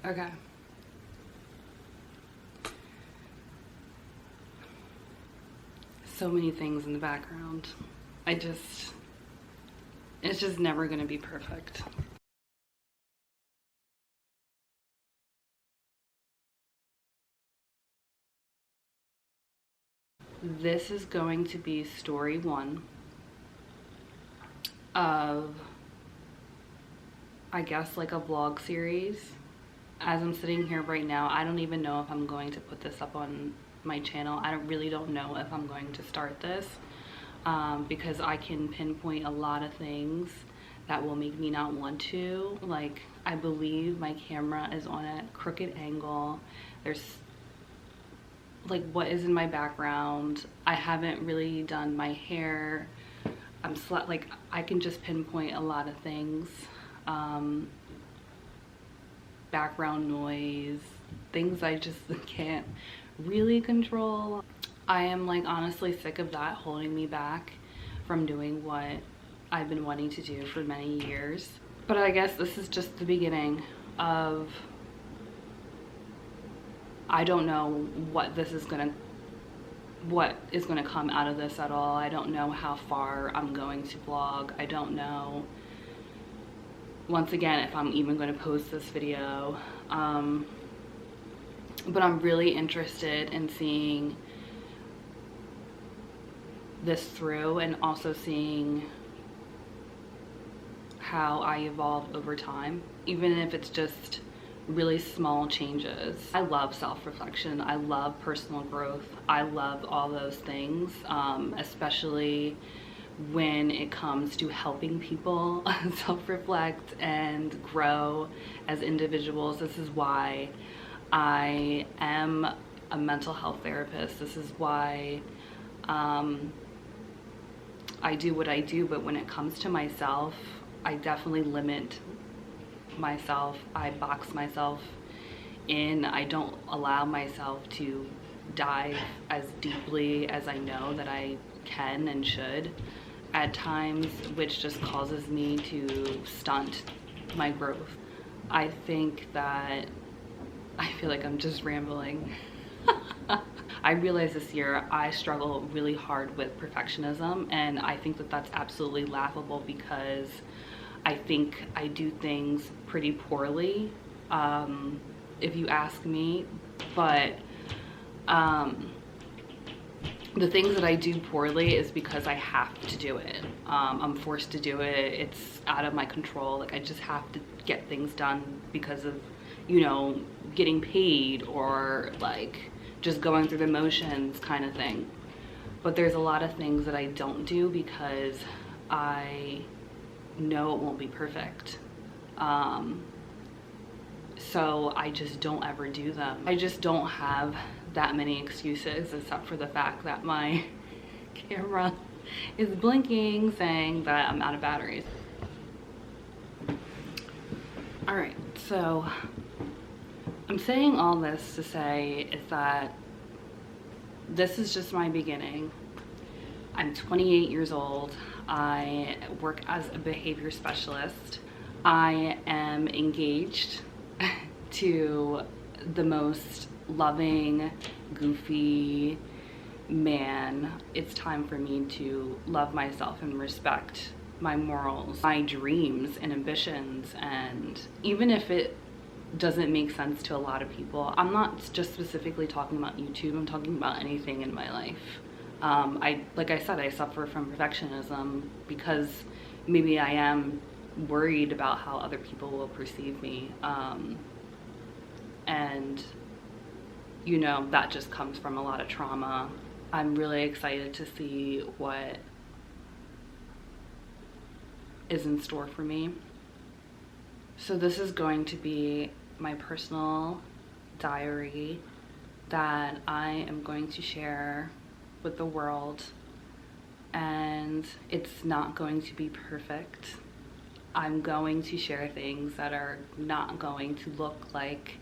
Okay. So many things in the background. It's just never gonna be perfect. This is going to be story one of, I guess, like a vlog series. As I'm sitting here right now, I don't even know if I'm going to put this up on my channel. I really don't know if I'm going to start this because I can pinpoint a lot of things that will make me not want to. Like, I believe my camera is on a crooked angle. There's like, what is in my background? I haven't really done my hair. Like, I can just pinpoint a lot of things. Background noise, things I just can't really control. I am like honestly sick of that holding me back from doing what I've been wanting to do for many years. But I guess this is just the beginning of, I don't know what is gonna come out of this at all. I don't know how far I'm going to vlog. I don't know, once again, if I'm even going to post this video. But I'm really interested in seeing this through and also seeing how I evolve over time, even if it's just really small changes. I love self-reflection. I love personal growth. I love all those things, especially when it comes to helping people self-reflect and grow as individuals. This is why I am a mental health therapist. This is why I do what I do. But when it comes to myself, I definitely limit myself. I box myself in. I don't allow myself to dive as deeply as I know that I can and should at times, which just causes me to stunt my growth. I think that I feel like I'm just rambling. I realized this year I struggle really hard with perfectionism, and I think that that's absolutely laughable because I think I do things pretty poorly, if you ask me. But the things that I do poorly is because I have to do it. I'm forced to do it. It's out of my control. Like, I just have to get things done because of, you know, getting paid or like just going through the motions kind of thing. But there's a lot of things that I don't do because I know it won't be perfect. So I just don't ever do them. I just don't have that many excuses, except for the fact that my camera is blinking saying that I'm out of batteries. All right, so I'm saying all this to say is that this is just my beginning. I'm 28 years old. I work as a behavior specialist. I am engaged to the most loving, goofy man. It's time for me to love myself and respect my morals, my dreams and ambitions. And even if it doesn't make sense to a lot of people, I'm not just specifically talking about YouTube, I'm talking about anything in my life. Like I said, I suffer from perfectionism because maybe I am worried about how other people will perceive me. And you know, that just comes from a lot of trauma. I'm really excited to see what is in store for me. So this is going to be my personal diary that I am going to share with the world, and it's not going to be perfect. I'm going to share things that are not going to look like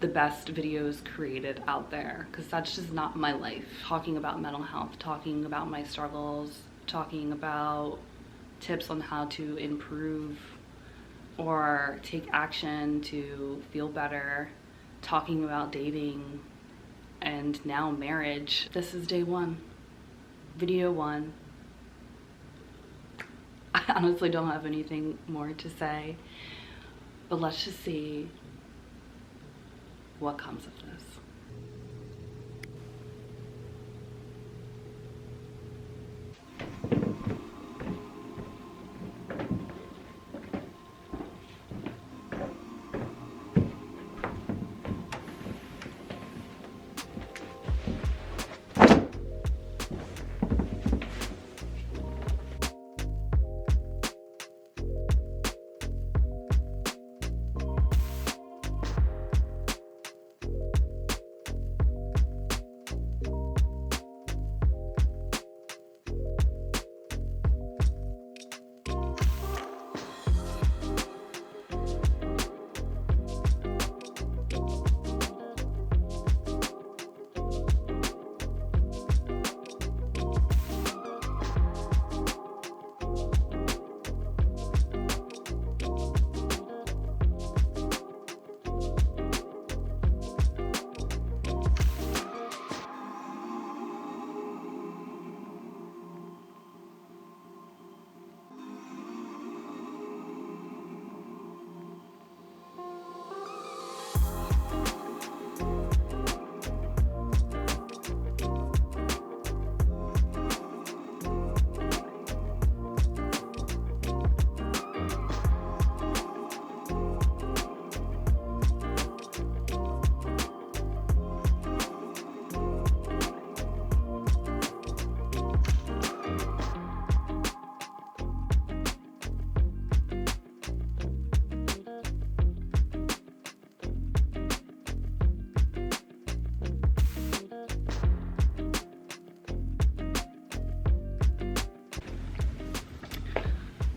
the best videos created out there, because that's just not my life. Talking about mental health, talking about my struggles, talking about tips on how to improve or take action to feel better, talking about dating and now marriage. This is day one, video one. I honestly don't have anything more to say, but let's just see what comes of this.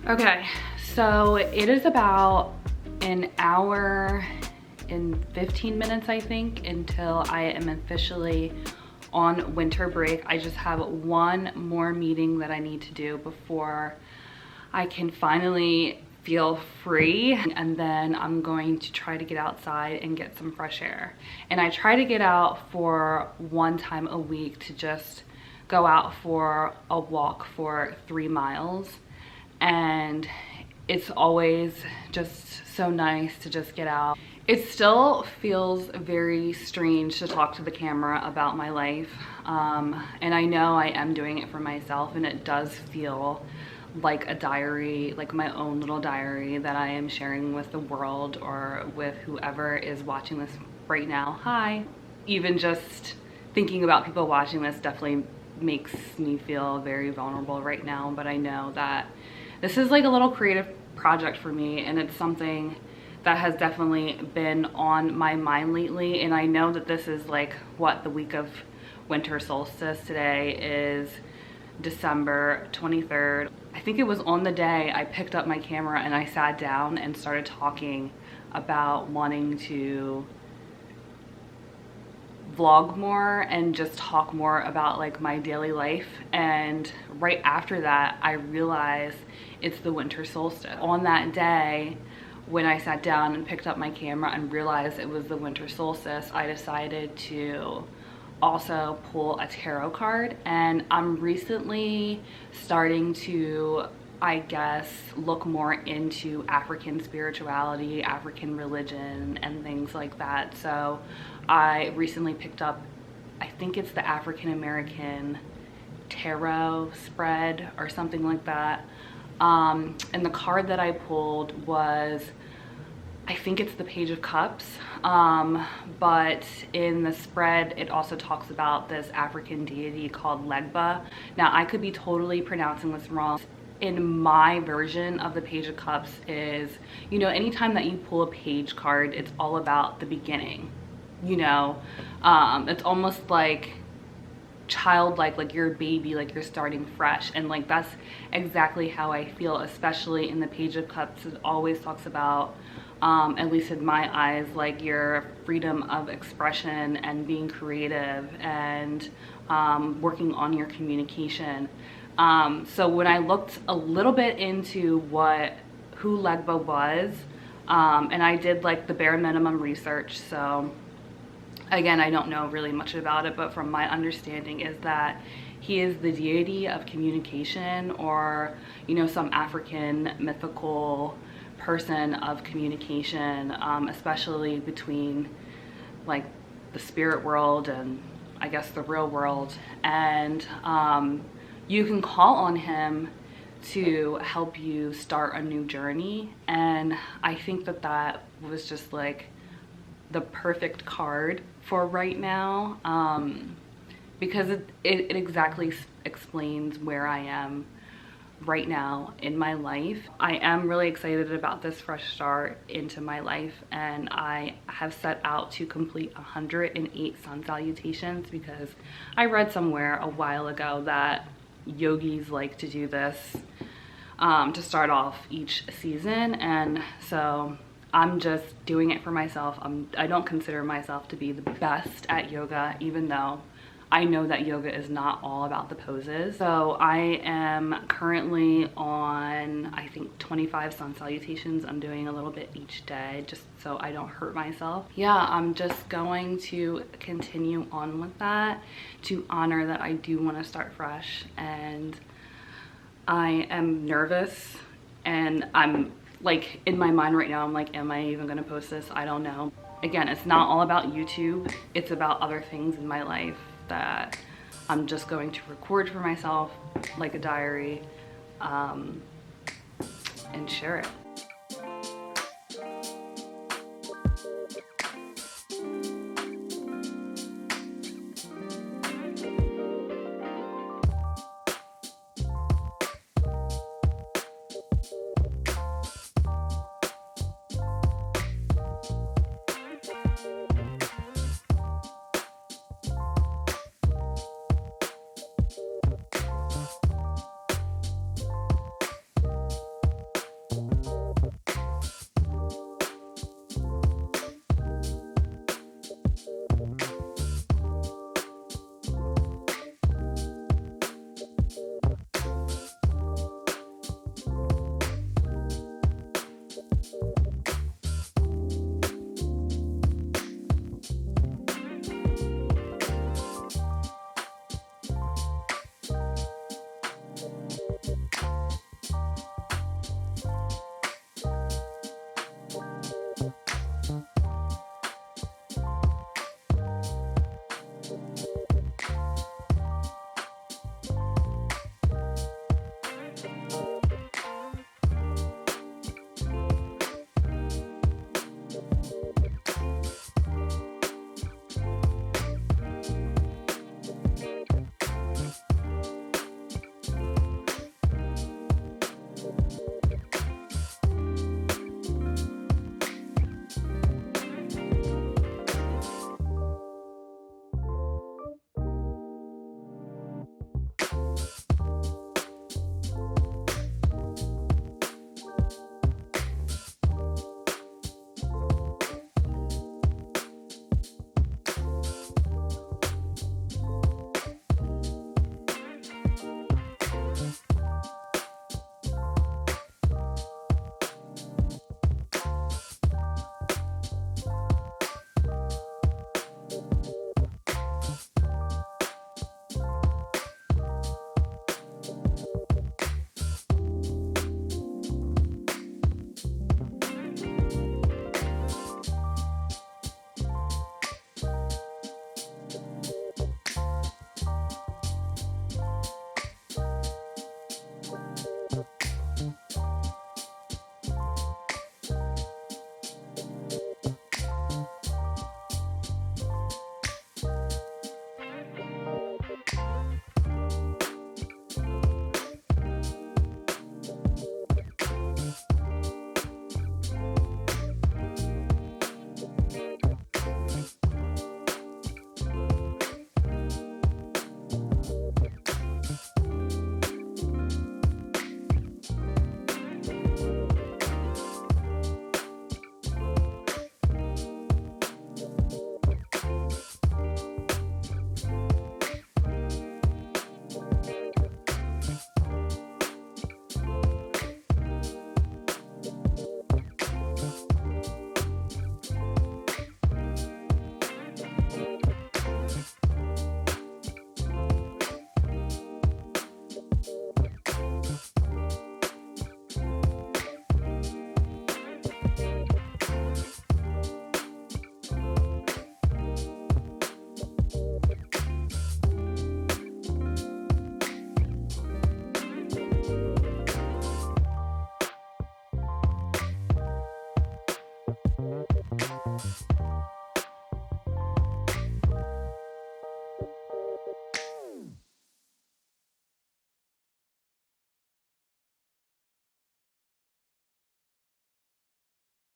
Okay, so it is about an hour and 15 minutes, I think, until I am officially on winter break. I just have one more meeting that I need to do before I can finally feel free, and then I'm going to try to get outside and get some fresh air. And I try to get out for one time a week to just go out for a walk for 3 miles. And it's always just so nice to just get out. It still feels very strange to talk to the camera about my life. And I know I am doing it for myself, and it does feel like a diary, like my own little diary that I am sharing with the world or with whoever is watching this right now. Hi. Even just thinking about people watching this definitely makes me feel very vulnerable right now, but I know that this is like a little creative project for me, and it's something that has definitely been on my mind lately. And I know that this is like what, the week of winter solstice. Today is December 23rd. I think it was on the day I picked up my camera and I sat down and started talking about wanting to vlog more and just talk more about like my daily life. And right after that, I realized it's the winter solstice. On that day, when I sat down and picked up my camera and realized it was the winter solstice, I decided to also pull a tarot card. And I'm recently starting to, I guess, look more into African spirituality, African religion, and things like that. So I recently picked up, I think it's the African American tarot spread or something like that. And the card that I pulled was, I think it's the Page of Cups, but in the spread it also talks about this African deity called Legba. Now I could be totally pronouncing this wrong. In my version of the Page of Cups is, you know, anytime that you pull a page card, it's all about the beginning, you know. It's almost like childlike, like you're a baby, like you're starting fresh. And like that's exactly how I feel, especially in the Page of Cups. It always talks about, at least in my eyes, like your freedom of expression and being creative and working on your communication. So when I looked a little bit into what who Legba was, and I did like the bare minimum research. So again, I don't know really much about it, but from my understanding is that he is the deity of communication, or, you know, some African mythical person of communication, especially between like the spirit world and I guess the real world. And you can call on him to help you start a new journey. And I think that that was just like the perfect card for right now, because it exactly explains where I am right now in my life. I am really excited about this fresh start into my life, and I have set out to complete 108 sun salutations, because I read somewhere a while ago that yogis like to do this to start off each season. And so I'm just doing it for myself. I don't consider myself to be the best at yoga, even though I know that yoga is not all about the poses. So I am currently on, I think, 25 sun salutations. I'm doing a little bit each day just so I don't hurt myself. Yeah, I'm just going to continue on with that to honor that I do want to start fresh. And I am nervous, and I'm like, in my mind right now, I'm like, am I even gonna post this? I don't know. Again, it's not all about YouTube. It's about other things in my life that I'm just going to record for myself, like a diary, and share it.